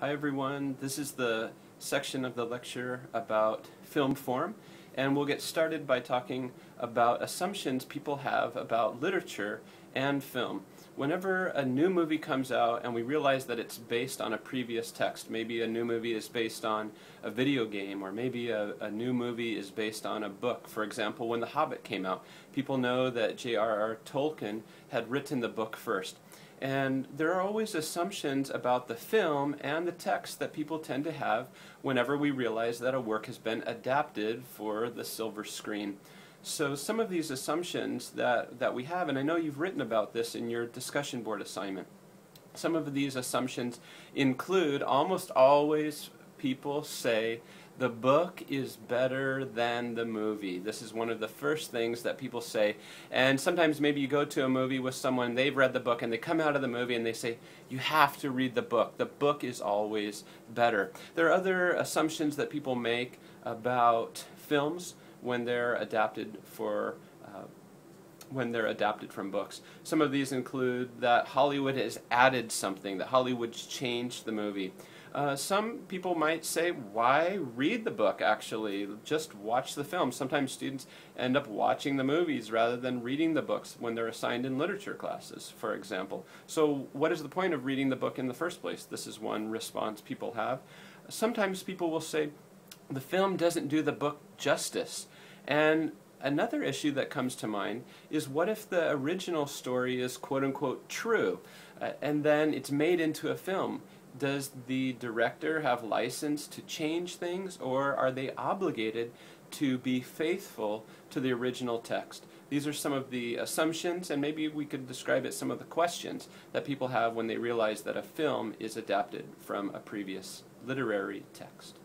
Hi everyone, this is the section of the lecture about film form, and we'll get started by talking about assumptions people have about literature and film. Whenever a new movie comes out and we realize that it's based on a previous text, maybe a new movie is based on a video game, or maybe a new movie is based on a book. For example, when The Hobbit came out, people know that J.R.R. Tolkien had written the book first. And there are always assumptions about the film and the text that people tend to have whenever we realize that a work has been adapted for the silver screen. So some of these assumptions that we have, and I know you've written about this in your discussion board assignment, some of these assumptions include almost always people say the book is better than the movie. This is one of the first things that people say. And sometimes maybe you go to a movie with someone, they've read the book, and they come out of the movie and they say, you have to read the book. The book is always better. There are other assumptions that people make about films when they're adapted from books. Some of these include that Hollywood has added something, that Hollywood's changed the movie. Some people might say, why read the book actually? Just watch the film. Sometimes students end up watching the movies rather than reading the books when they're assigned in literature classes, for example. So what is the point of reading the book in the first place? This is one response people have. Sometimes people will say, the film doesn't do the book justice. And another issue that comes to mind is, what if the original story is quote-unquote true, and then it's made into a film? Does the director have license to change things, or are they obligated to be faithful to the original text? These are some of the assumptions, and maybe we could describe it some of the questions that people have when they realize that a film is adapted from a previous literary text.